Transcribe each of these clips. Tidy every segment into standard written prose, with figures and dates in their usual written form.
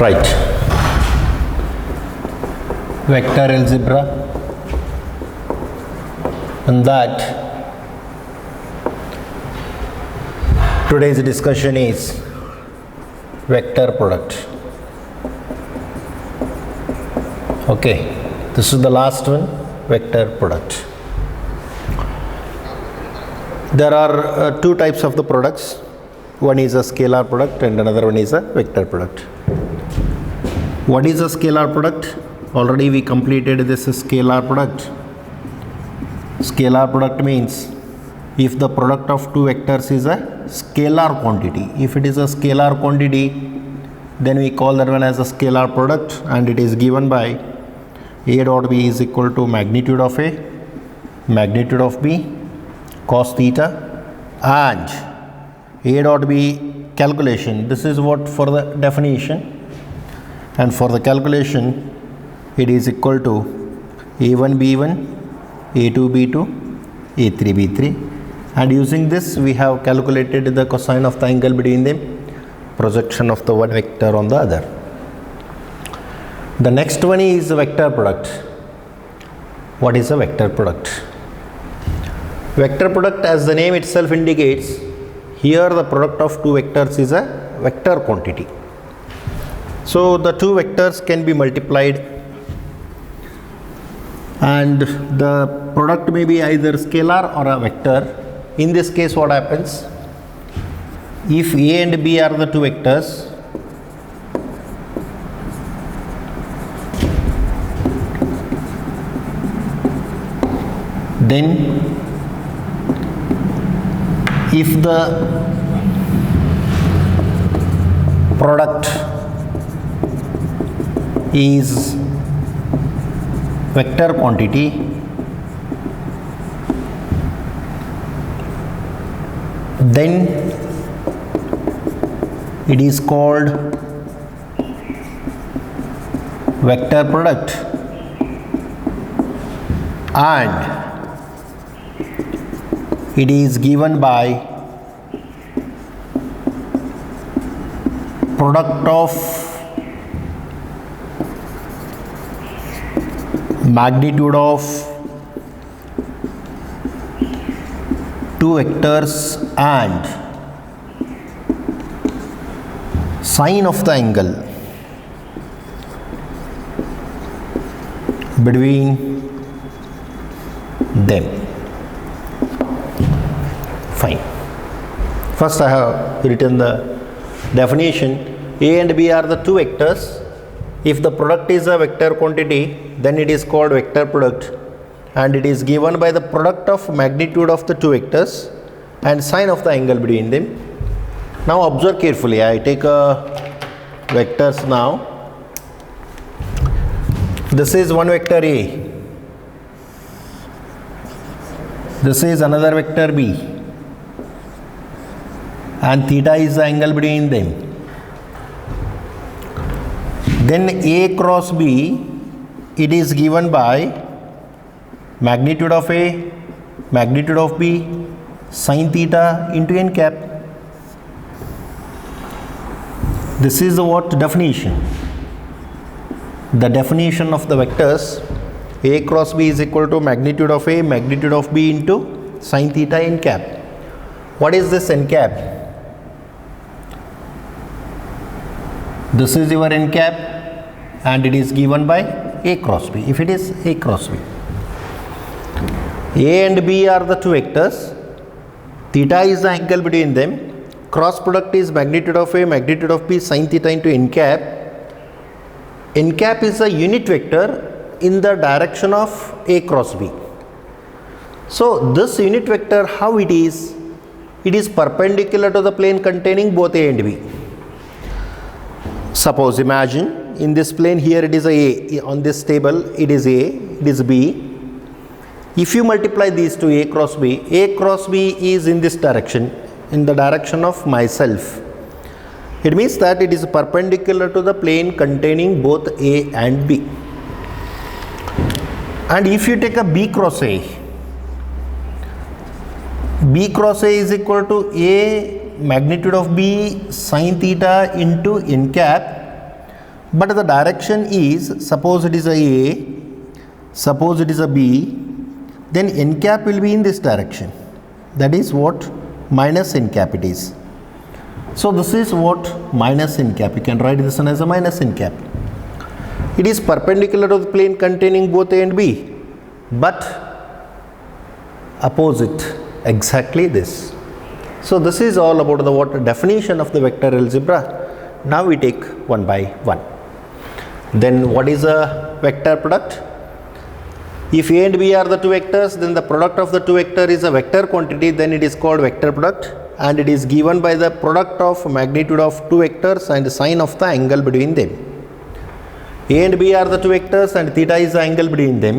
Right. Vector algebra, and that today's discussion is vector product. Okay, this is the last one, vector product. There are two types of the products. One is a scalar product and another one is a vector product. What is a scalar product? Already we completed this scalar product. Scalar product means if the product of two vectors is a scalar quantity. If it is a scalar quantity, then we call that one as a scalar product, and it is given by A dot B is equal to magnitude of A, magnitude of B, cos theta, and A dot B calculation. This is what for the definition, and for the calculation it is equal to A1 B1, A2 B2, A3 B3, and using this we have calculated the cosine of the angle between them, projection of the one vector on the other. The next one is vector product. What is a vector product? Vector product, as the name itself indicates, here the product of two vectors is a vector quantity. So the two vectors can be multiplied, and the product may be either scalar or a vector. In this case, what happens? If A and B are the two vectors, then if the product is vector quantity, then it is called vector product, and it is given by product of magnitude of two vectors and sine of the angle between them. Fine. First I have written the definition. A and B are the two vectors. If the product is a vector quantity, then it is called vector product, and it is given by the product of magnitude of the two vectors and sine of the angle between them. Now observe carefully. I take vectors now. This is one vector A. This is another vector B, and theta is the angle between them. Then A cross B, it is given by magnitude of A, magnitude of B, sine theta into n cap. This is the what definition? The definition of the vectors A cross B is equal to magnitude of A, magnitude of B into sine theta n cap. What is this n cap? This is your n cap, and it is given by A cross B, if it is A cross B. A and B are the two vectors. Theta is the angle between them. Cross product is magnitude of A, magnitude of B, sine theta into n cap. N cap is a unit vector in the direction of A cross B. So this unit vector, how it is? It is perpendicular to the plane containing both A and B. Suppose, imagine in this plane here it is A, on this table it is A, it is B. If you multiply these two, A cross B is in this direction, in the direction of myself. It means that it is perpendicular to the plane containing both A and B. And if you take a B cross A is equal to A magnitude of B sine theta into n cap. but the direction is, suppose it is a A, suppose it is a B, then n cap will be in this direction. That is what minus n cap it is. So this is what minus n cap. You can write this one as a minus n cap. It is perpendicular to the plane containing both A and B, but opposite exactly this. So this is all about the what definition of the vector algebra. Now we take one by one. Then what is a vector product? If A and B are the two vectors, then the product of the two vector is a vector quantity, then it is called vector product, and it is given by the product of magnitude of two vectors and sine of the angle between them. A and B are the two vectors and theta is the angle between them.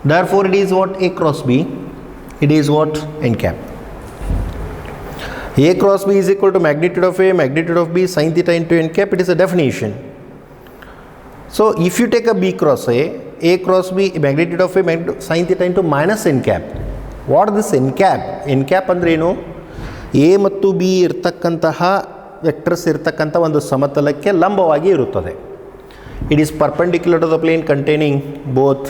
Therefore, it is what A cross B, it is what n cap. A cross B is equal to magnitude of A, magnitude of B, sine theta into n cap. It is a definition. So, if you take a B cross A cross B, magnitude of A, magnitude sine theta into minus n cap. What is this n cap? N cap ಅಂದ್ರೆ ಏನು? A ಮತ್ತು B ಇರತಕ್ಕಂತಹ vectors ಇರತಕ್ಕಂಥ ಒಂದು ಸಮತಲಕ್ಕೆ ಲಂಬವಾಗಿ ಇರುತ್ತದೆ. It is perpendicular to the plane containing both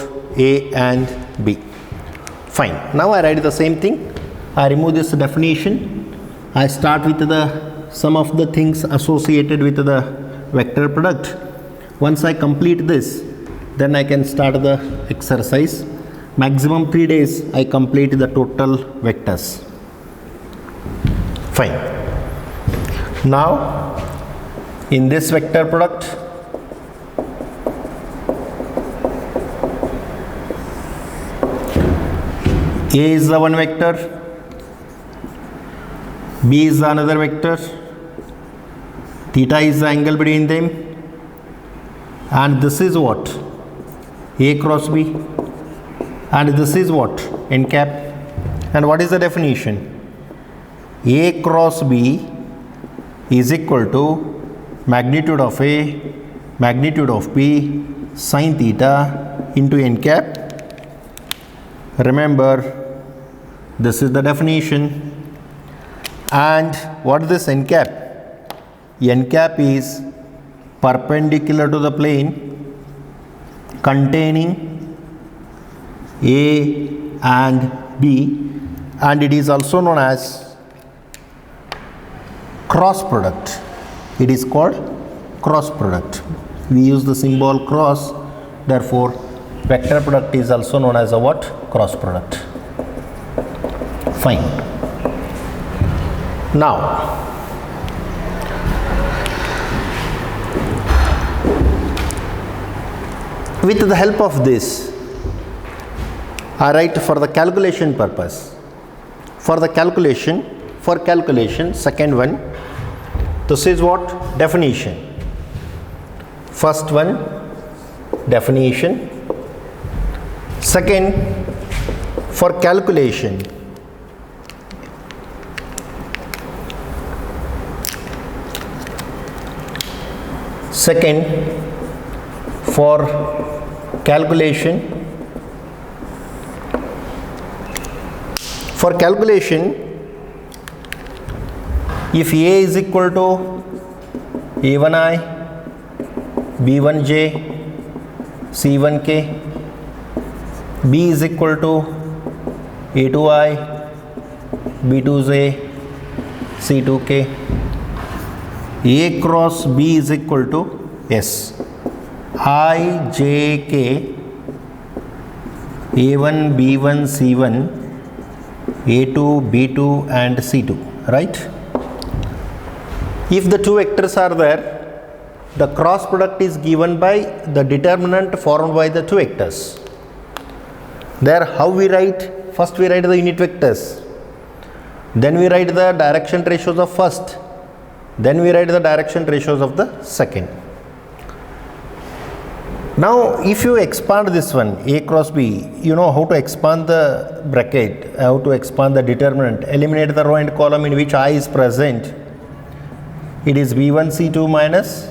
A and B. Fine. Now I write the same thing. I remove this definition. I start with the some of the things associated with the vector product. Once I complete this, then I can start the exercise. Maximum 3 days I complete the total vectors. Fine. Now in this vector product, A is the one vector, B is the another vector, theta is the angle between them, and this is what? A cross B, and this is what? N cap. And what is the definition? A cross B is equal to magnitude of A, magnitude of B, sine theta into n cap. Remember, this is the definition. And what is this n cap? N cap is perpendicular to the plane containing A and B, and it is also known as cross product. It is called cross product. We use the symbol cross, therefore vector product is also known as a what? Cross product. Fine. Now with the help of this, I write for the calculation purpose. For calculation, second one, this is what? Definition. First one, definition. Second, for calculation, second, for calculation, if A is equal to A1i, B1j, C1k, B is equal to A2i, B2j, C2k, A cross B is equal to S, I, J, K, A1, B1, C1, A2, B2 and C2, right? If the two vectors are there, the cross product is given by the determinant formed by the two vectors. There how we write? First we write the unit vectors, then we write the direction ratios of first, then we write the direction ratios of the second. Now if you expand this one, A cross B, you know how to expand the bracket, how to expand the determinant, eliminate the row and column in which I is present. It is B1 C2 minus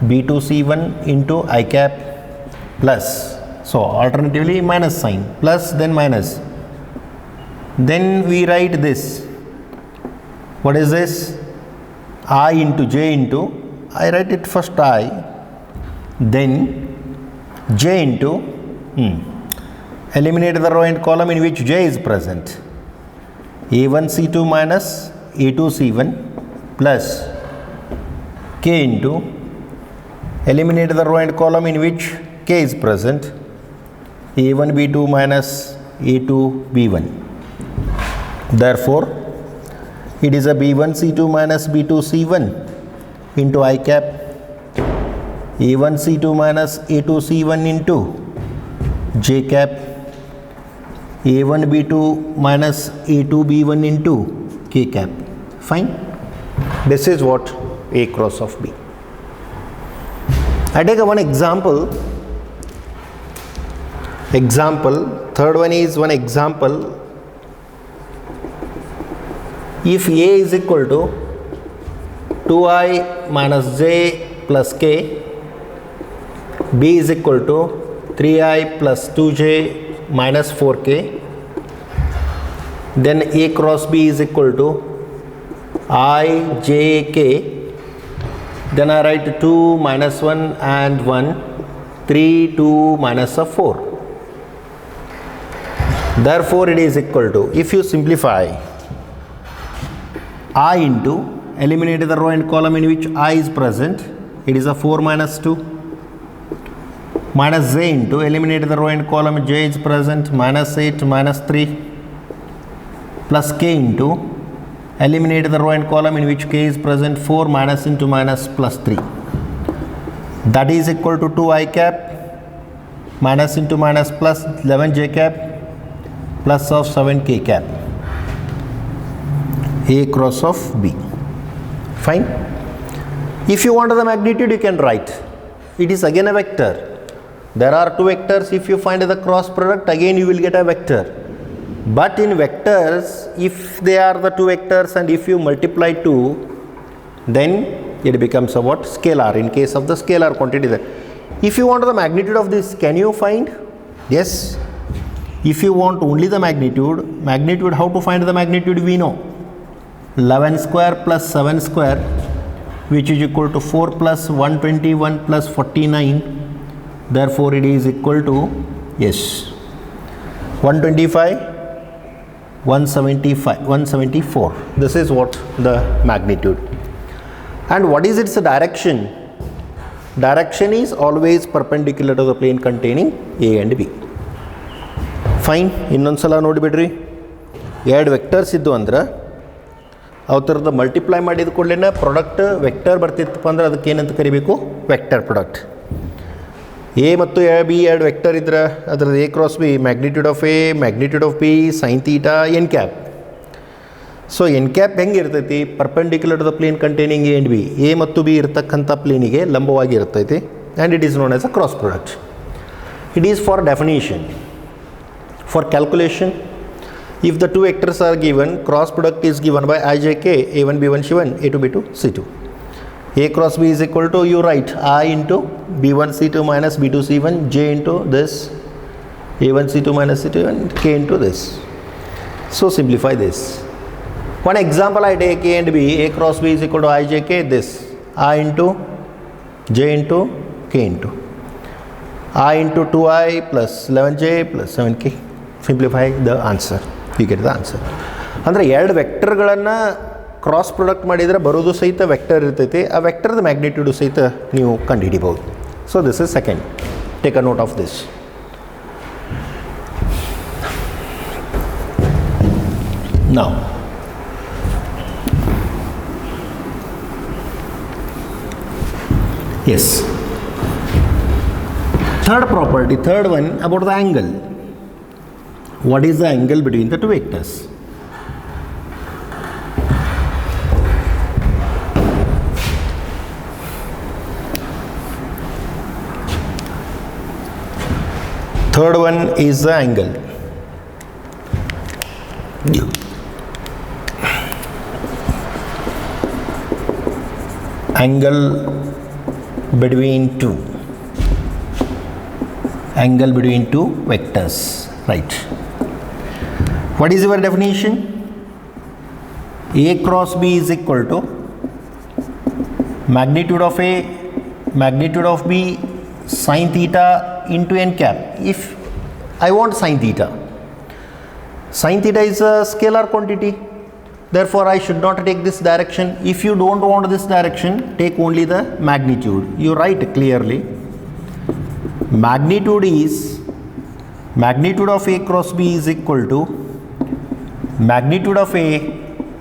B2 C1 into I cap plus, so alternatively minus sign, plus then minus. Then we write this, what is this? I into J into I write it first I, then j into eliminate the row and column in which j is present. A1 C2 minus A2 C1 plus k into eliminate the row and column in which k is present. A1 B2 minus A2 B1. Therefore, it is a B1 C2 minus B2 C1 into I cap. A1 C2 minus A2 C1 into j cap. A1 B2 minus A2 B1 into k cap. Fine. This is what A cross of B. I take one example. Third one is one example. If A is equal to 2I minus j plus k, B is equal to 3I plus 2j minus 4k, then A cross B is equal to I, j, k, then I write 2 minus 1 and 1, 3, 2 minus 4. Therefore, it is equal to, if you simplify, I into, eliminate the row and column in which I is present, it is a 4 minus 2, minus j into, eliminate the row and column j is present, minus 8 minus 3, plus k into, eliminate the row and column in which k is present, 4 minus into minus plus 3. That is equal to 2I cap, minus into minus plus 11j cap, plus of 7k cap. A cross of B. Fine. If you want the magnitude, you can write. It is again a vector. There are two vectors. If you find the cross product, again you will get a vector. But in vectors, if they are the two vectors and if you multiply 2, then it becomes a what? Scalar, in case of the scalar quantity. If you want the magnitude of this, can you find? Yes. If you want only the magnitude, how to find the magnitude we know. 11 square plus 7 square, which is equal to 4 plus 121 plus 49. Therefore, it is equal to, yes, 125, 175, 174. This is what the magnitude. And what is its direction? Direction is always perpendicular to the plane containing A and B. Fine. ಇನ್ನೊಂದು ಸಲ ನೋಡಿಬಿಡ್ರಿ, ಎರಡು vectors ಇದ್ದು ಅಂದ್ರೆ ಅವು ಥರದ multiply ಮಾಡಿದ ಕೂಡಲೇ product vector ಬರ್ತಿತ್ತಪ್ಪ ಅಂದ್ರೆ ಅದಕ್ಕೆ ಏನಂತ ಕರಿಬೇಕು? Vector product. ಎ ಮತ್ತು ಬಿ ಎರಡು ವೆಕ್ಟರ್ ಇದ್ರೆ ಅದರದ್ದು A cross B, magnitude of A, magnitude of B, sine theta, N cap. So N cap ಹೆಂಗೆ ಇರ್ತೈತಿ? Perpendicular to the plane containing A and B. A ಮತ್ತು ಬಿ ಇರ್ತಕ್ಕಂಥ ಪ್ಲೇನಿಗೆ ಲಂಬವಾಗಿ ಇರ್ತೈತಿ. And it is known as a cross product. It is for definition. For calculation, if the two vectors are given, cross product is given by ijk, a1 b1 c1, a2 b2 c2. A cross b is equal to, you write I into b1 c2 minus b2 c1, j into this, a1 c2 minus c2 and k into this. So simplify this. One example I take A and B. A cross b is equal to ijk, this I into j into k into I into 2i plus 11j plus 7k. Simplify the answer. You get the answer. ಅಂದರೆ ಎರಡು ವೆಕ್ಟರ್ಗಳನ್ನು cross product ಮಾಡಿದರೆ ಬರೋದು ಸಹಿತ vector ಇರ್ತೈತಿ. ಆ ವೆಕ್ಟರ್ದ magnitude ಸಹಿತ ನೀವು ಕಂಡುಹಿಡಿಬೋದು. So this is second. Take a note of this. Now yes, third property, third one about the angle. What is the angle between the two vectors? Third one is the angle. Angle between two. Angle between two vectors. Right. What is your definition? A cross B is equal to magnitude of A, magnitude of B, sin theta into n cap. If I want sin theta is a scalar quantity, therefore I should not take this direction. If you don't want this direction, take only the magnitude. You write clearly, magnitude of A cross B is equal to magnitude of A,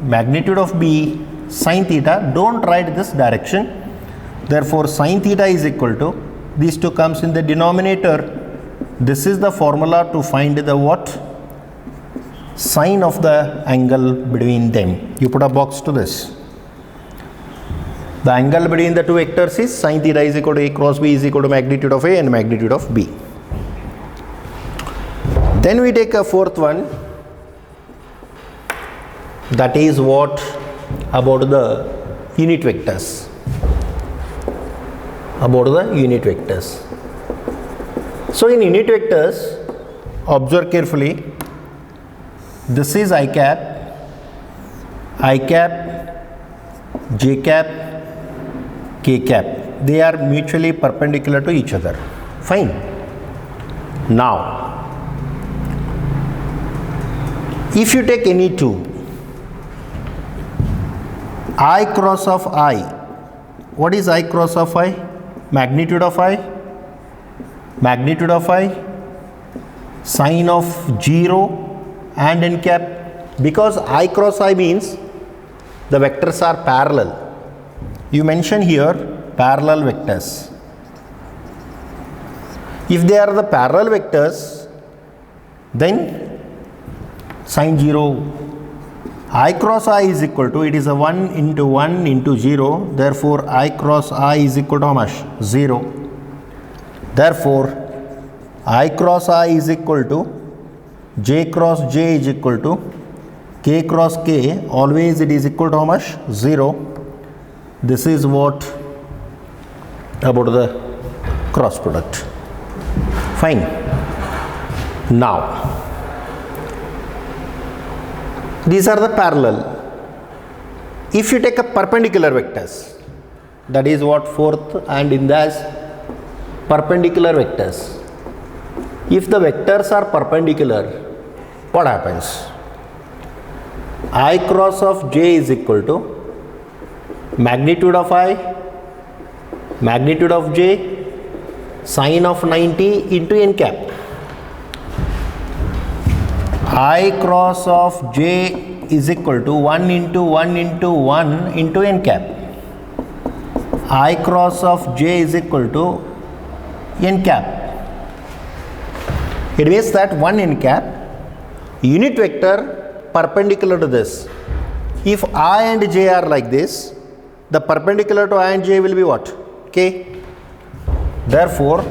magnitude of B, sin theta. Don't write this direction. Therefore sin theta is equal to, these two comes in the denominator. This is the formula to find the what? Sine of the angle between them. You put a box to this. The angle between the two vectors is sin theta is equal to A cross B is equal to magnitude of A and magnitude of B. Then we take a fourth one. That is what about the unit vectors. So in unit vectors, observe carefully. This is I cap, j cap, k cap. They are mutually perpendicular to each other. Fine. Now, if you take any two, I cross of I. What is I cross of I? Magnitude of I. Sine of 0 and n cap. Because I cross I means the vectors are parallel. You mention here parallel vectors. If they are the parallel vectors, then sine 0, I cross I is equal to, it is a 1 into 0. Therefore I cross I is equal to how much? 0. Therefore I cross I is equal to j cross j is equal to k cross k. Always it is equal to how much? 0. This is what about the cross product. Fine. Now these are the parallel. If you take a perpendicular vectors, that is what fourth, and in that perpendicular vectors. If the vectors are perpendicular, what happens? I cross of j is equal to magnitude of I, magnitude of j, sine of 90 into n cap. I cross of j is equal to 1 into 1 into 1 into n cap. I cross of j is equal to n cap. It means that 1 n cap, unit vector perpendicular to this. If I and j are like this, the perpendicular to I and j will be what? K. Therefore,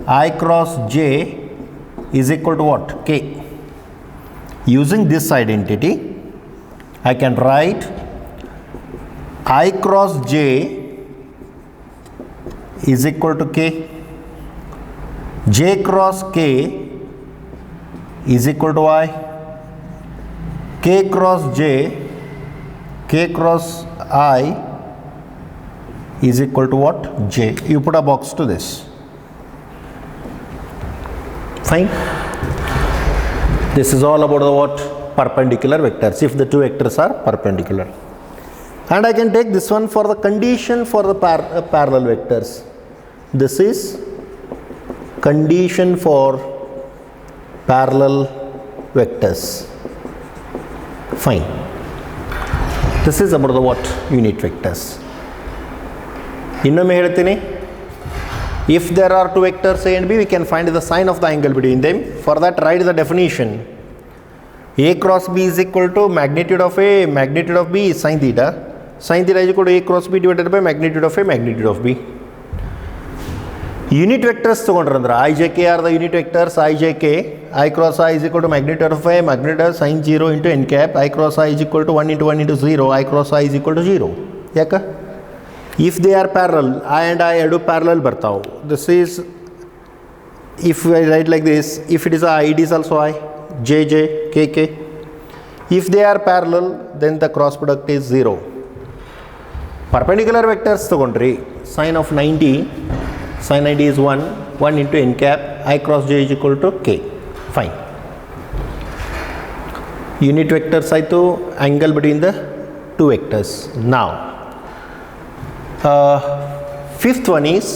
I cross j is equal to what? K. Using this identity, I can write I cross j is equal to k, j cross k is equal to I, k cross j, k cross I is equal to what? J. You put a box to this. Fine. This is all about the what? Perpendicular vectors, if the two vectors are perpendicular. And I can take this one for the condition for the parallel vectors. This is condition for parallel vectors. Fine. This is about the what? Unit vectors. If there are two vectors A and B, we can find the sine of the angle between them. For that, write the definition. A cross B is equal to magnitude of A, magnitude of B is sine theta. Sine theta is equal to A cross B divided by magnitude of A, magnitude of B. Unit vectors I, J, K are the unit vectors I, J, K. I cross I is equal to magnitude of A, magnitude of sine 0 into n cap. I cross I is equal to 1 into 1 into 0. I cross I is equal to 0. Yaka? If they are parallel, I and I do parallel bartao. This is, if I write like this, if it is I, it is also I, J, J, K, K. If they are parallel, then the cross product is 0. perpendicular vectors ತಗೊಂಡ್ರಿ sin of 90 sin 90 is 1 into n cap I cross j is equal to k. Fine. Unit vectors ಆಯಿತು, angle between the two vectors. Now fifth one is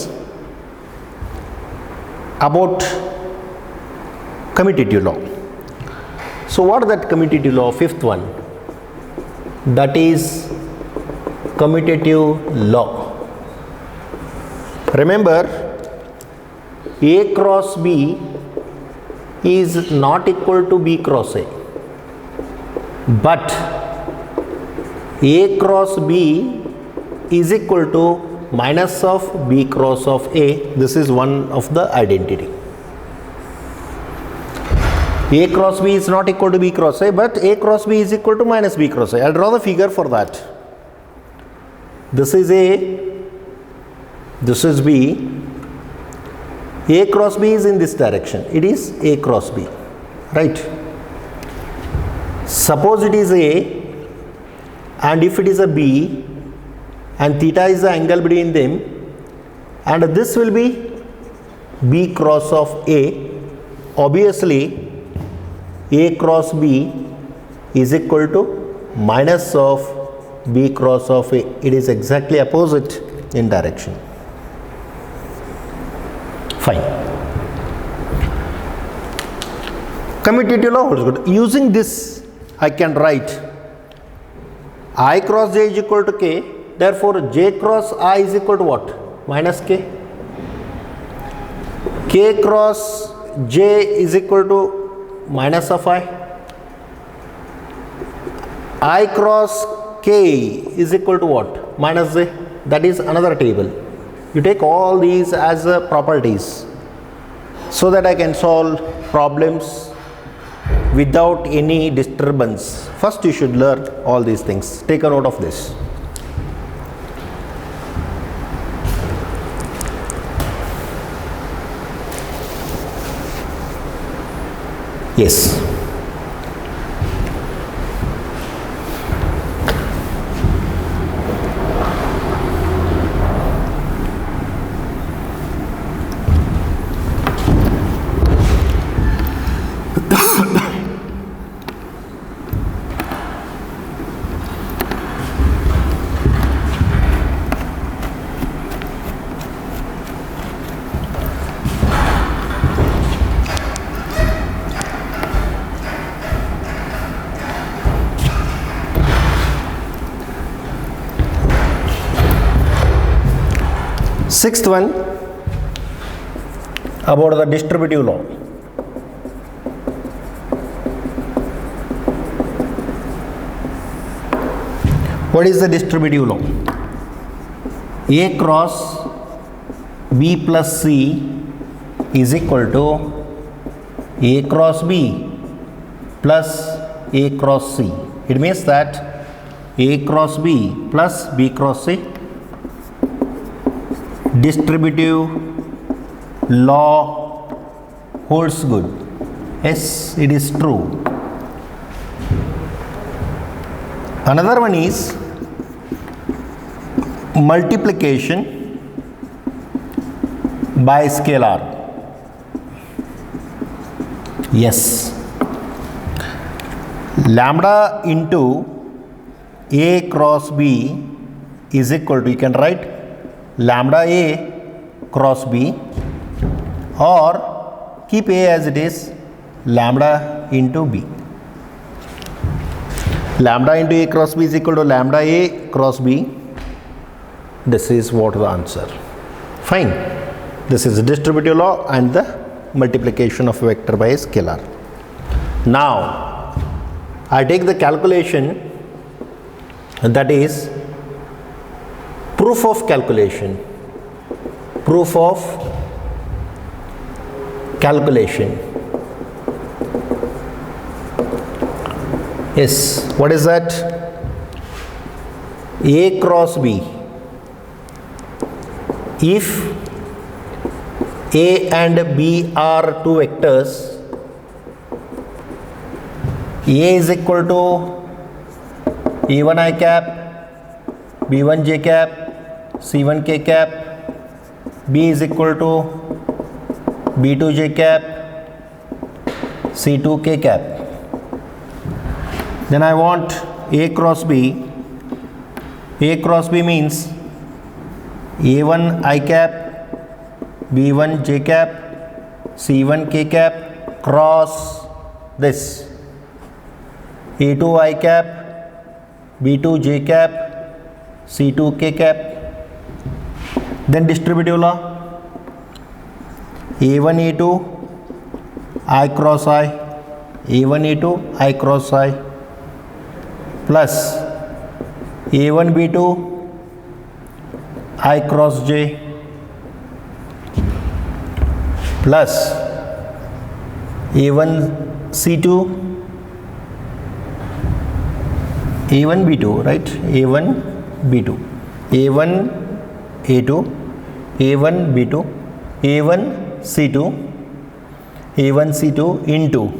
about commutative law. So what is that commutative law? Fifth one, that is commutative law. Remember, A cross B is not equal to B cross A, but A cross B is equal to minus of B cross of A. This is one of the identity. A cross B is not equal to B cross A, but A cross B is equal to minus B cross A. I'll draw the figure for that. This is A, this is B. A cross B is in this direction. It is A cross B, right? Suppose it is A, and if it is a B, and theta is the angle between them, and this will be B cross of A. Obviously, A cross B is equal to minus of B cross of A. It is exactly opposite in direction. Fine. Commutative law holds good. Using this, I can write I cross j is equal to k. Therefore, j cross I is equal to what? Minus k. K cross j is equal to minus of I. I cross k is equal to what? Minus j. That is another table. You take all these as properties so that I can solve problems without any disturbance. First, you should learn all these things. Take a note of this. Yes. Sixth one, about the distributive law. What is the distributive law? A cross B plus C is equal to A cross B plus A cross C. It means that A cross B plus B cross C. Distributive law holds good. Yes, it is true. Another one is multiplication by scalar. Yes. Lambda into A cross B is equal to, you can write lambda A cross B, or keep A as it is, lambda into B. Lambda into A cross B is equal to lambda A cross B. This is what the answer. Fine. This is the distributive law and the multiplication of vector by a scalar. Now, I take the calculation, that is proof of calculation. Proof of calculation. Yes, what is that? A cross B. If A and B are two vectors, A is equal to E1 I cap B1 j cap, C1 k cap, B is equal to B2 j cap, C2 k cap. Then I want A cross B. A cross B means A1 I cap, B1 j cap, C1 k cap cross this A2 I cap, B2 j cap, C2 k cap. Then distributive law, A1 A2 I cross I, A1 A2 I cross I plus A1 B2 I cross J plus A1 C2 A1 B2, right? A1 B2, A1 A2, A1 B2, A1 C2, A1 C2 into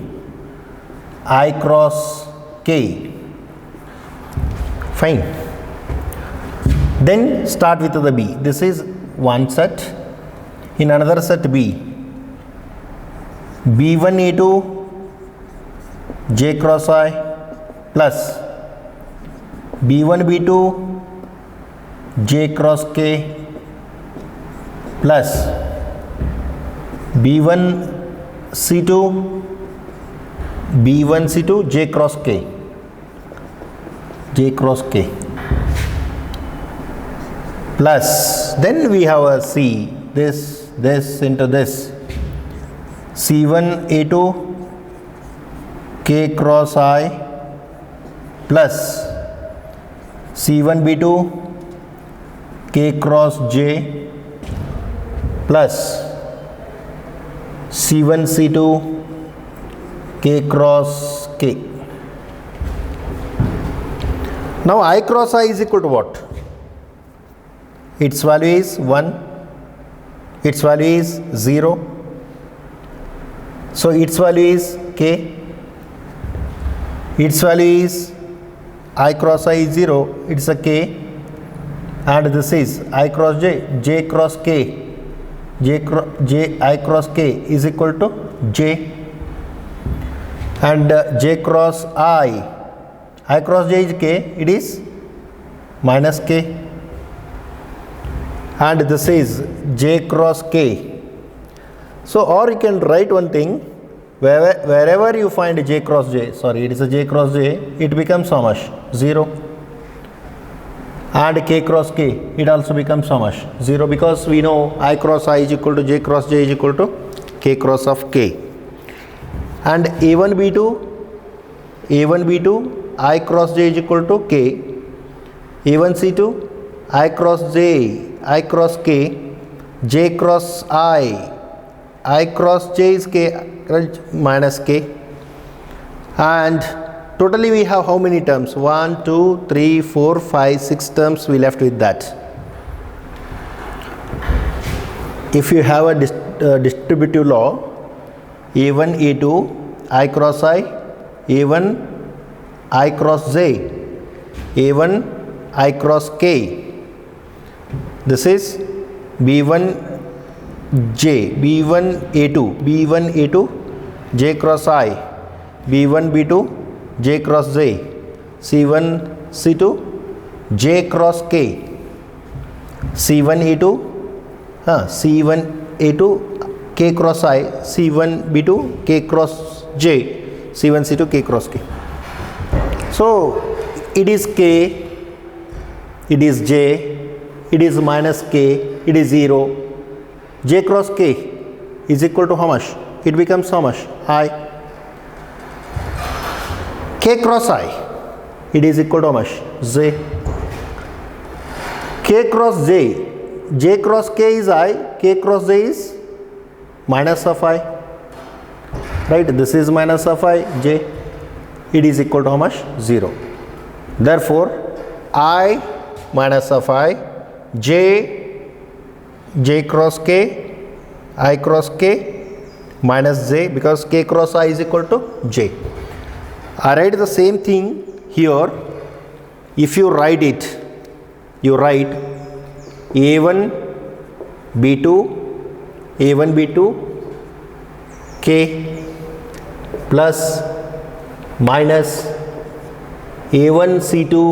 I cross K. Fine. Then start with the B. This is one set. In another set B, B1 A2 J cross I plus B1 B2 J cross K plus B1 C2 B1 C2 J cross K, J cross K plus then we have a C, this into this, C1 A2 K cross I plus C1 B2 K cross J plus C1 C2 K cross K. Now I cross I is equal to what? Its value is 1, its value is 0, so its value is K, its value is I cross I is 0, it's a K, and this is I cross J, J cross K, J I cross K is equal to J, and J cross I cross J is K, it is minus K, and this is J cross K. So, or you can write one thing, wherever you find J cross J, sorry, it is a J cross J, it becomes how much? 0. And K cross K, it also becomes how much? 0, because we know I cross I is equal to J cross J is equal to K cross of K. And A1 B2 I cross J is equal to K, A1 C2 I cross J, I cross K, J cross I cross J is K minus K, and totally we have how many terms? 1, 2, 3, 4, 5, 6 terms we left with that. If you have a distributive law, A1 A2 I cross I, A1 I cross J, A1 I cross K. This is B1 J, B1 A2 J cross I, B1 B2 J cross J, C1 C2 J cross K, C1 A2 K cross I, C1 B2 K cross J, C1 C2 K cross K. So it is K, it is J, it is minus K, it is 0. J cross K is equal to how much? It becomes how much? I. K cross I, it is equal to how much? J. K cross J, J cross K is I, K cross J is minus of I. Right, this is minus of I, J. It is equal to how much? 0. Therefore, I minus of I, J cross K, I cross K minus J, because K cross I is equal to J. I write the same thing here. If you write it you write A1 B2 A1 B2 K plus minus A1 C2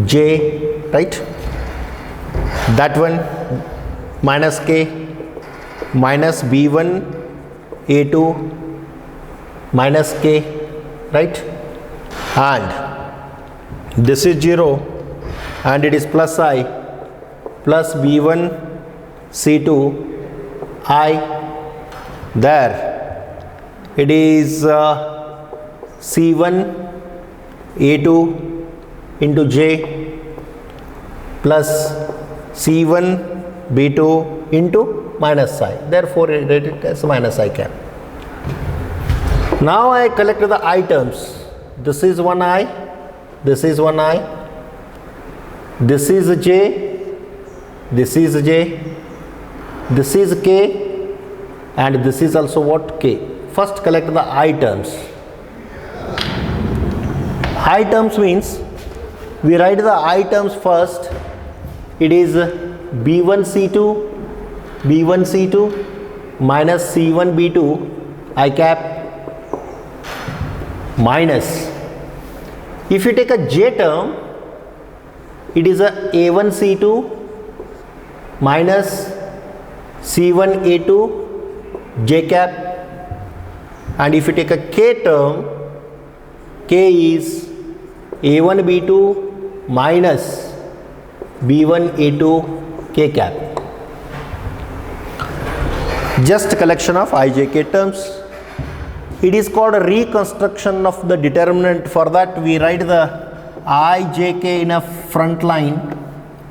J, right? That one minus K minus B1 A2 minus K, right? And this is 0 and it is plus I plus B1 C2 I. There it is C1 A2 into J plus C1 B2 into minus I. Therefore, it is as minus I cap. Now I collect the I terms. This is one I, this is one I, this is J, this is J, this is K, and this is also what? K. First collect the I terms. I terms means we write the I terms first. It is B1 C2 B1 C2 minus C1 B2 I cap minus, if you take a J term, it is a A1 C2 minus C1 A2 J cap, and if you take a K term, K is A1 B2 minus B1 A2 K cap. Just collection of IJK terms. It is called a reconstruction of the determinant. For that we write the IJK in a front line,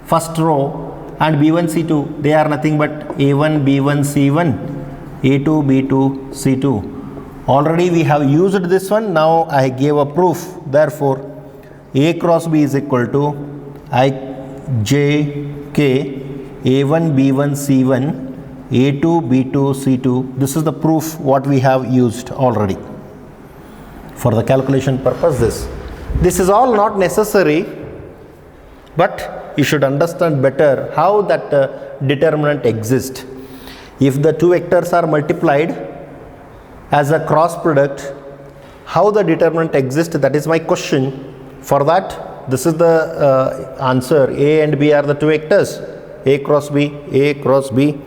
first row, and B1 C2, they are nothing but A1 B1 C1 A2 B2 C2. Already we have used this one. Now I gave a proof. Therefore A cross B is equal to IJK A1 B1 C1 A2 B2 C2. This is the proof what we have used already for the calculation purpose. This is all not necessary, but you should understand better how that determinant exists. If the two vectors are multiplied as a cross product, how the determinant exists, that is my question. For that, this is the answer. A and B are the two vectors, A cross B, A cross B,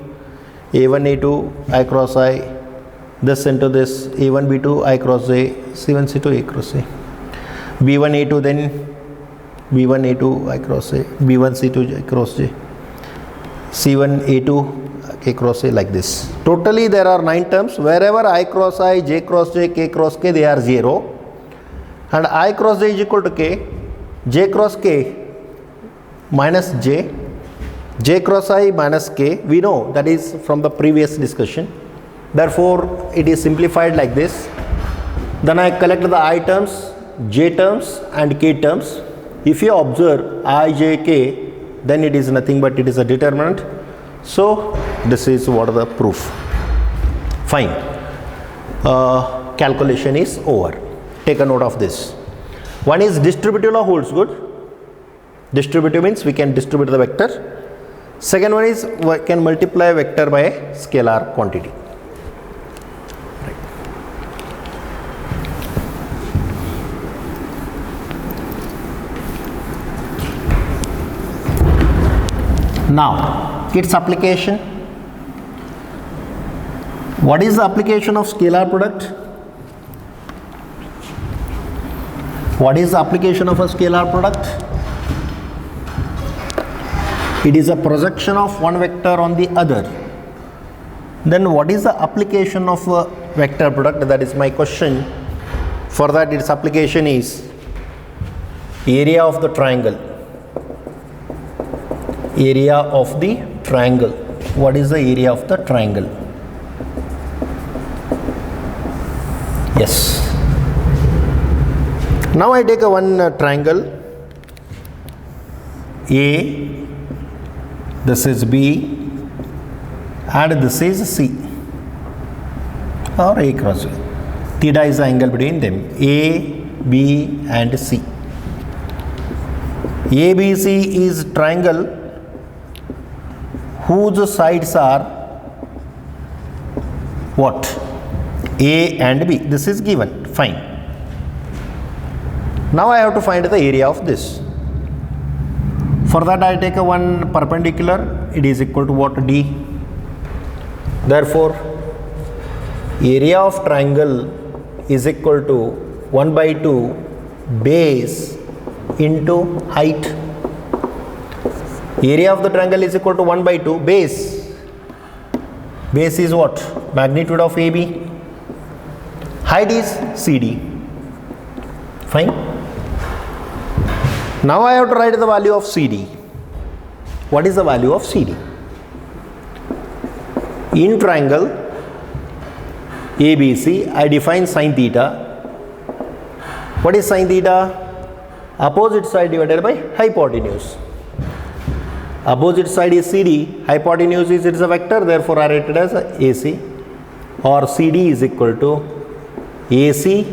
A1 A2 I cross I, this into this, A1 B2 I cross J, C1 C2 A cross A, B1 A2 then B1 A2 I cross A, B1 C2 I cross J, C1 A2 K cross A, like this. Totally there are 9 terms. Wherever I cross I, J cross J, K cross K, they are 0, and I cross J is equal to K, J cross K minus J, J cross I minus K, we know that is from the previous discussion. Therefore, it is simplified like this. Then I collect the I terms, J terms and K terms. If you observe I, J, K, then it is nothing but it is a determinant. So, this is what the proof. Fine. Calculation is over. Take a note of this. One is distributive law holds good. Distributive means we can distribute the vector. Second one is we can multiply a vector by a scalar quantity. Now, its application. What is the application of scalar product? What is the application of a scalar product? It is a projection of one vector on the other. Then what is the application of a vector product? That is my question. For that, its application is area of the triangle. Area of the triangle. What is the area of the triangle? Yes. Now I take a one triangle A, this is B, and this is C, or A cross B. Theta is the angle between them, A, B and C. ABC is triangle whose sides are what? A and B. This is given. Fine. Now I have to find the area of this. For that I take a one perpendicular. It is equal to what? D. Therefore, area of triangle is equal to 1 by 2 base into height. Area of the triangle is equal to 1 by 2 base. Base is what? Magnitude of AB. Height is CD. Fine. Now I have to write the value of CD. What is the value of CD? In triangle ABC, I define sine theta. What is sine theta? Opposite side divided by hypotenuse. Opposite side is CD, hypotenuse is a vector, therefore I write it as AC, or CD is equal to AC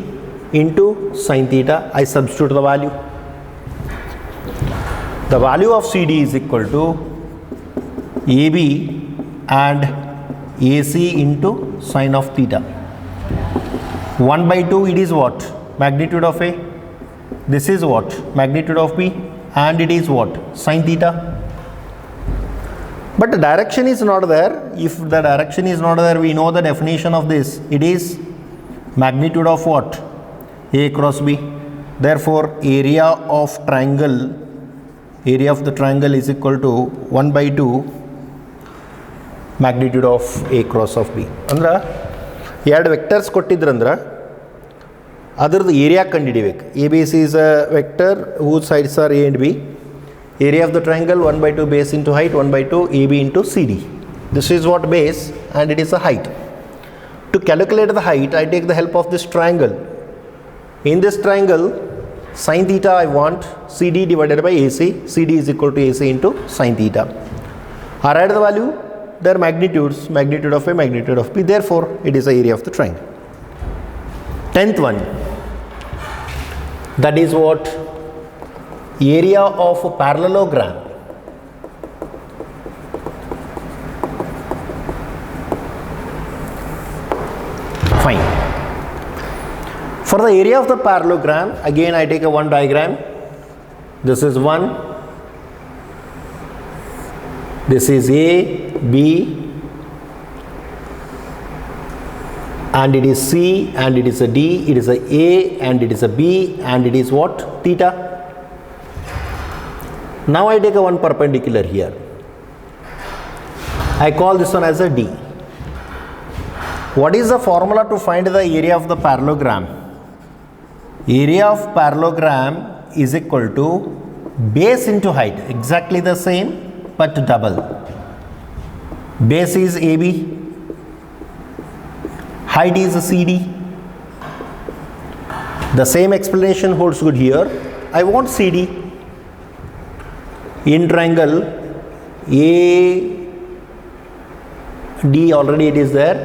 into sine theta. I substitute the value. The value of CD is equal to AB and AC into sine of theta. 1 by 2 it is what? Magnitude of A. This is what? Magnitude of B, and it is what? Sine theta. But the direction is not there. If the direction is not there, we know the definition of this. It is magnitude of what? A cross B. Therefore, area of the triangle is equal to 1 by 2 magnitude of A cross of B. Andra, ಎರಡು vectors ಕೊಟ್ಟಿದ್ರಂದ್ರ ಅದರದ್ದು area ಕಂಡುಹಿಡಿಬೇಕು. ABC is a vector whose sides are A and B. Area of the triangle 1 by 2 base into height, 1 by 2 AB into CD. This is what base and it is a height. To calculate the height, I take the help of this triangle. In this triangle, sine theta I want CD divided by AC. CD is equal to AC into sine theta. I write the value, their magnitudes, magnitude of A, magnitude of B. Therefore, it is the area of the triangle. 10th one, that is what? Area of a parallelogram. Fine. For the area of the parallelogram, again I take a one diagram. This is 1. This is A, B, and it is C, and it is a D, it is a A, and it is a B, and it is what? Theta. Now I take a one perpendicular here. I call this one as a D. What is the formula to find the area of the parallelogram? Area of parallelogram is equal to base into height. Exactly the same, but double. Base is AB, height is CD. The same explanation holds good here. I want CD. In triangle AD, already it is there.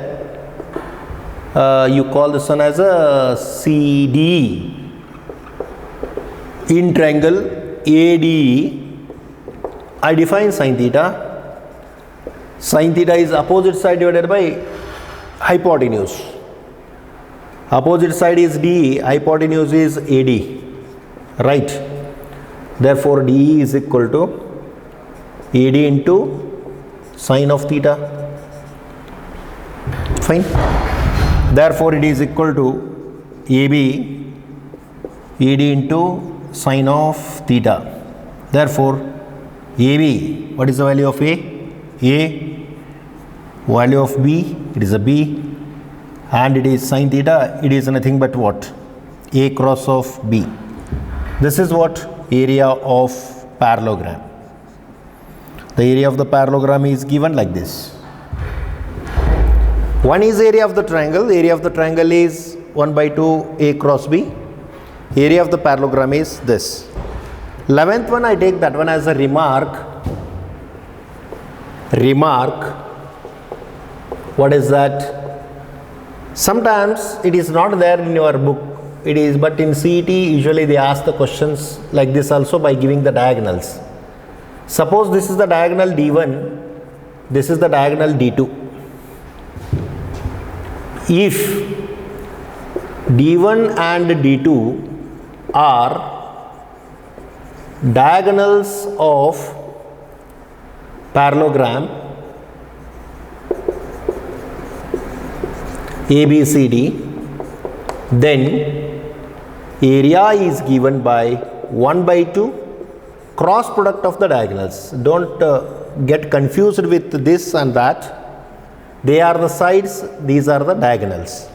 You call this one as a CD. In triangle AD, I define sine theta. Sine theta is opposite side divided by hypotenuse. Opposite side is D, hypotenuse is AD, right? Therefore, DE is equal to AD into sine of theta. Fine. Therefore, it is equal to AB AD into sine of theta. Therefore, AB, what is the value of A? A. Value of B, it is a B, and it is sine theta. It is nothing but what? A cross of B. This is what? Area of parallelogram. The area of the parallelogram is given like this. One is area of the triangle. Area of the triangle is 1 by 2 A cross B. Area of the parallelogram is this. 11th one, I take that one as a remark. What is that? Sometimes it is not there in your book. it is, but in CET usually they ask the questions like this also by giving the diagonals. Suppose this is the diagonal D1, this is the diagonal D2. If D1 and D2 are diagonals of parallelogram ABCD, then area is given by 1 by 2 cross product of the diagonals. Don't get confused with this and that. They are the sides, these are the diagonals.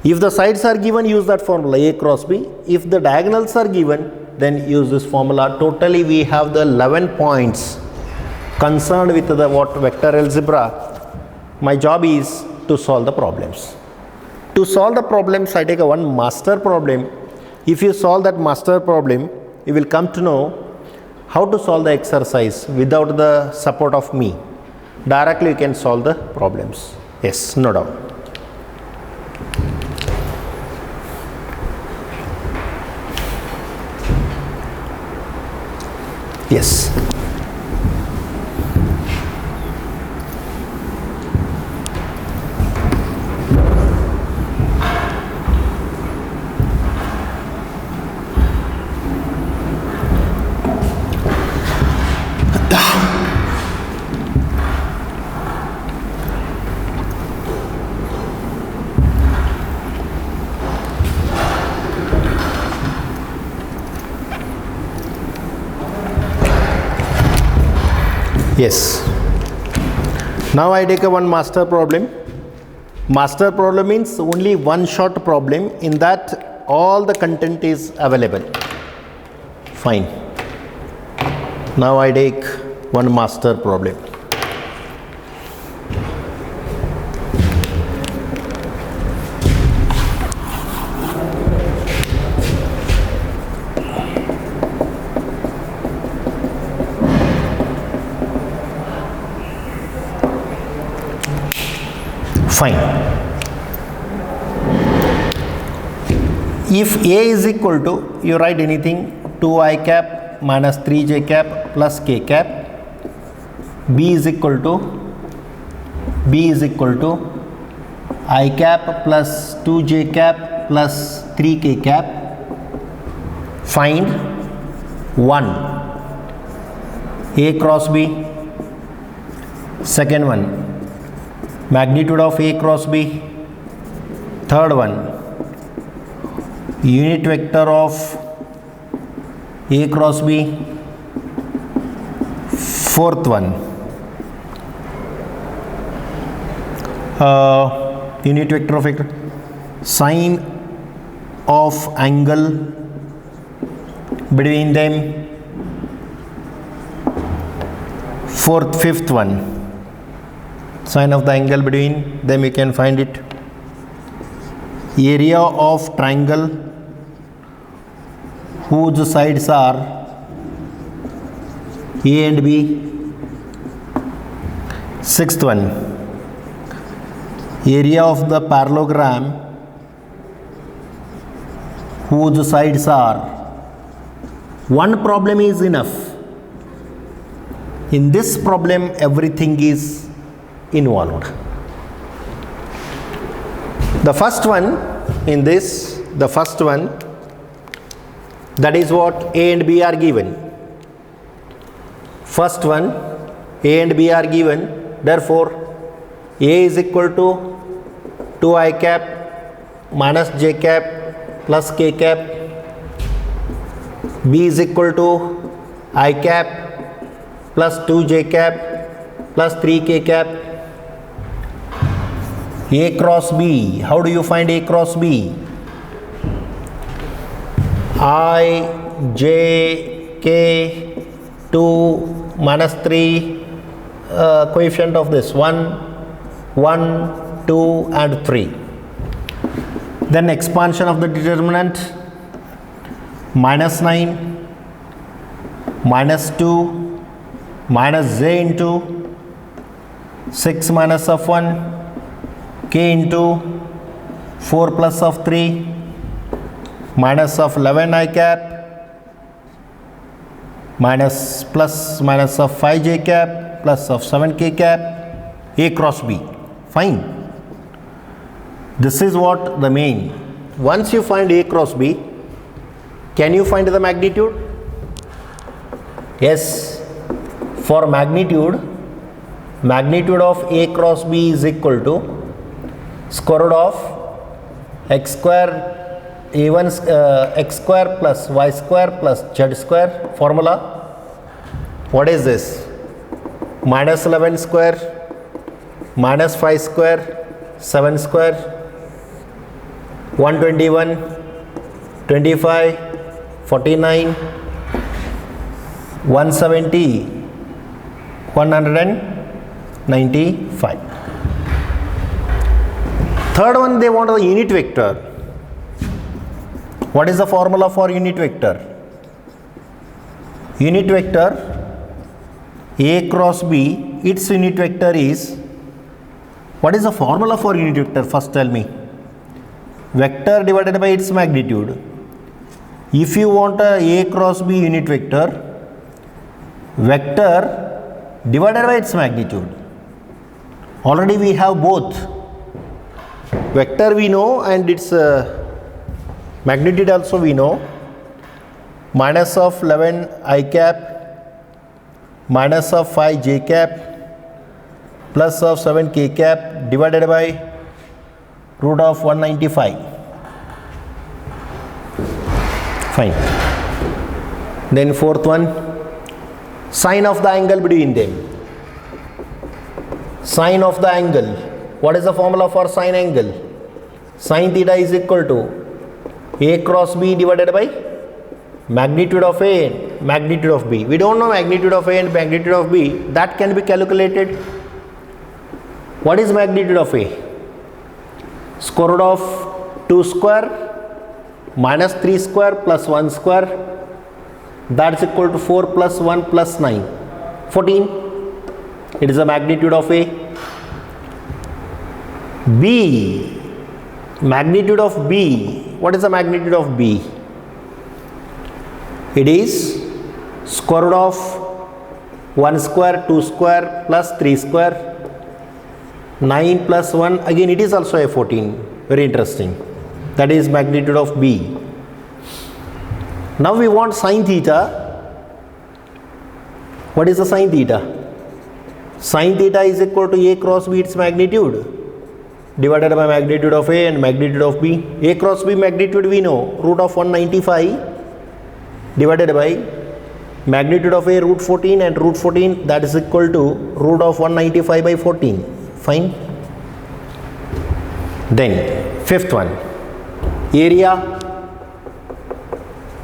If the sides are given, use that formula A cross B. If the diagonals are given, then use this formula. Totally we have the 11 points concerned with the vector algebra. My job is to solve the problems. To solve the problems, I take one master problem. If you solve that master problem, you will come to know how to solve the exercise without the support of me. Directly you can solve the problems. Yes, no doubt. Yes. Yes. Now I take one master problem. Master problem means only one short problem, in that all the content is available. Fine. Now I take one master problem. Fine. If A is equal to, you write anything, 2i cap minus 3j cap plus k cap. B is equal to I cap plus 2j cap plus 3k cap. Find 1 A cross B. Second one, magnitude of A cross B. Third one, unit vector of A cross B. Fourth one, unit vector of A, sine of angle between them. Fifth one, sine of the angle between them, you can find it. Area of triangle whose sides are A and B. Sixth one, area of the parallelogram whose sides are. One problem is enough. In this problem, everything is involved. The first one in this, that is what A and B are given. First one, A and B are given. Therefore, A is equal to 2i cap minus j cap plus k cap. B is equal to I cap plus 2j cap plus 3k cap. A cross B, how do you find A cross B? I, j, k, 2 minus 3, coefficient of this 1, 2 and 3. Then expansion of the determinant, minus 9, minus 2, minus j into 6 minus of 1, k into 4 plus of 3, minus of 11 I cap minus plus minus of 5 j cap plus of 7 k cap A cross B. Fine. This is what the main. Once you find A cross B, can you find the magnitude? Yes. For magnitude, magnitude of A cross B is equal to square root of x square a1 x square plus y square plus z square. Formula, what is this? Minus 11 square minus 5 square 7 square 121 25 49 170 195. Third one, they want the unit vector. What is the formula for unit vector? Unit vector A cross B, its unit vector is, what is the formula for unit vector? First tell me. Vector divided by its magnitude. If you want a cross B unit vector, vector divided by its magnitude. Already we have both. Vector we know and its magnitude also we know. Minus of 11 I cap minus of 5 j cap plus of 7 k cap divided by root of 195. Fine. Then fourth one, sine of the angle between them. Sine of the angle. What is the formula for sine angle? Sine theta is equal to A cross B divided by magnitude of A and magnitude of B. We don't know magnitude of A and magnitude of B. That can be calculated. What is magnitude of A? Square root of 2 square minus 3 square plus 1 square. That's equal to 4 plus 1 plus 9. 14. It is the magnitude of A. B. Magnitude of B. What is the magnitude of B? It is square root of 1 square 2 square plus 3 square 9 plus 1. Again it is also a 14. Very interesting. That is magnitude of B. Now we want sine theta. What is the sine theta? Sine theta is equal to A cross B its magnitude divided by magnitude of A and magnitude of B. A cross B magnitude we know, root of 195 divided by magnitude of A root 14 and root 14, that is equal to root of 195 by 14. Fine. Then fifth one, area.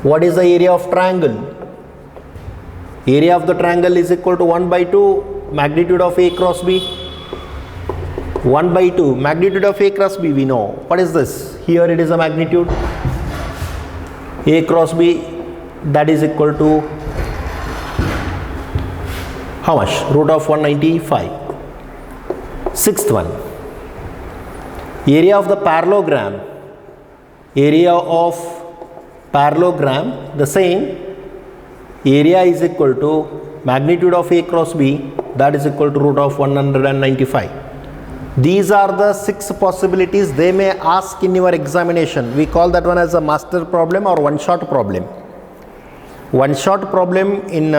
What is the area of triangle? Area of the triangle is equal to 1 by 2 magnitude of A cross B. 1 by 2 magnitude of A cross B we know. What is this? Here it is a magnitude A cross B, that is equal to how much? Root of 195. Sixth one, area of the parallelogram. Area of parallelogram, the same. Area is equal to magnitude of A cross B, that is equal to root of 195. These are the 6 possibilities they may ask in your examination. We call that one as a master problem or one shot problem. One shot problem in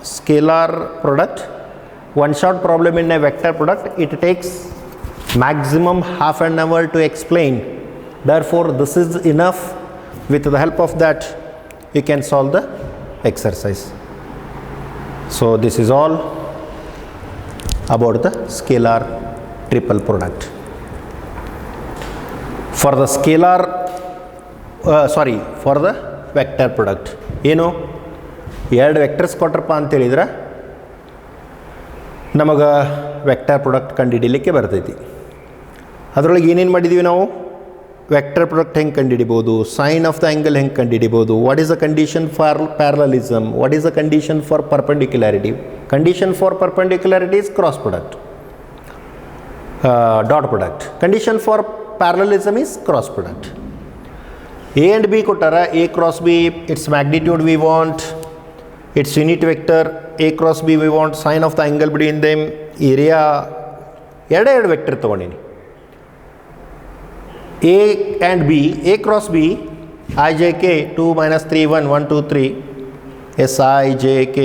scalar product, one shot problem in a vector product. It takes maximum half an hour to explain. Therefore this is enough. With the help of that you can solve the exercise. So this is all about the scalar triple product. For the scalar for the vector product, ಏನು ಎರಡು vectors ಕೊಟ್ಟರಪ್ಪ ಅಂತ ಹೇಳಿದ್ರೆ ನಮಗೆ vector product ಕಂಡುಹಿಡಿಯಲಿಕ್ಕೆ ಬರ್ತೈತಿ. ಅದರೊಳಗೆ ಏನೇನು ಮಾಡಿದ್ದೀವಿ ನಾವು? ವೆಕ್ಟರ್ ಪ್ರಾಡಕ್ಟ್ ಹೆಂಗೆ ಕಂಡುಹಿಡಿಬೋದು, ಸೈನ್ ಆಫ್ ದ ಆ್ಯಂಗಲ್ ಹೆಂಗೆ ಕಂಡುಹಿಡಿಬೋದು, what is the condition for ಪ್ಯಾರಲಲಿಸಮ್, what is the condition for ಪರ್ಪೆಂಡಿಕ್ಯುಲಾರಿಟಿ. Condition for ಪರ್ಪೆಂಡಿಕ್ಯುಲಾರಿಟಿ is cross product, dot product. Condition for parallelism is cross product. A and B ಕೊಟ್ಟಾರ A cross B, its magnitude we want, its unit vector A cross B we want, sine of the angle between them, area ಎರಡು vector ತೊಗೊಂಡಿನಿ. A and B, A cross B, I j k 2 minus 3 1 1 2 3 S I j k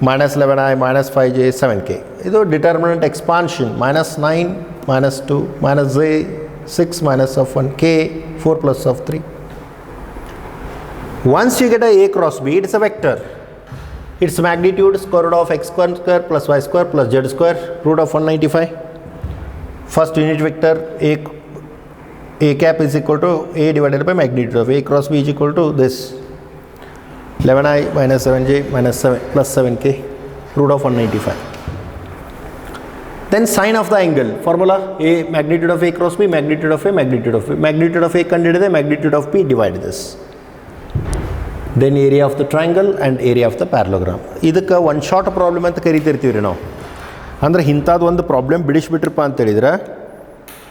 minus 11 I minus 5 j 7 k. ಇದು determinant expansion minus 9 minus 2 minus j 6 minus of 1 k 4 plus of 3. Once you get a cross B, it is a vector. Its magnitude square root of x square plus y square plus z square root of 195. First unit vector a cap is equal to a divided by magnitude of a cross b is equal to this 11i minus 7j minus 7 plus 7k root of 195. Then sine of the angle formula, a magnitude of a cross b, magnitude of a, magnitude of a, magnitude of a ಕಂಡಿಡಿದೆ, magnitude of b divide this. Then area of the triangle and area of the parallelogram. ಇದಕ್ಕೆ one short problem ಅಂತ ಕರಿತಿರ್ತೀವಿ ರೀ ನಾವು. ಅಂದರೆ ಇಂಥದ್ದು ಒಂದು problem ಬಿಡಿಸ್ಬಿಟ್ರಪ್ಪ ಅಂತ ಹೇಳಿದ್ರೆ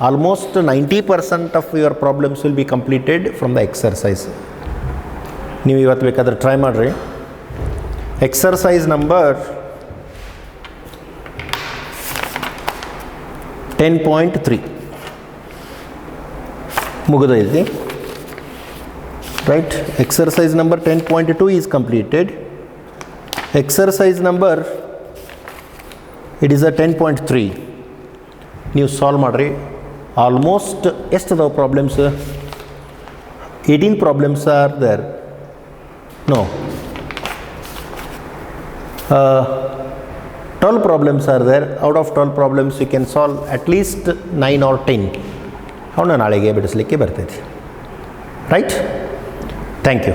almost 90% of your problems will be completed from the exercise. ನೀವು ಇವತ್ತು ಬೇಕಾದ್ರೆ ಟ್ರೈ ಮಾಡಿರಿ. Exercise number 10.3 ಮುಗಿದೈತಿ. Right, exercise number 10.2 is completed. Exercise number, it is a 10.3. ನೀವು ಸಾಲ್ವ್ ಮಾಡಿರಿ. ಆಲ್ಮೋಸ್ಟ್ ಎಷ್ಟು ಅದಾವ problems? 18 problems are there. No, 12 problems are there. Out of 12 problems you can solve at least 9 or 10. ಅವನ್ನ ನಾಳೆಗೆ ಬಿಡಿಸ್ಲಿಕ್ಕೆ ಬರ್ತೈತಿ. Right? Thank you.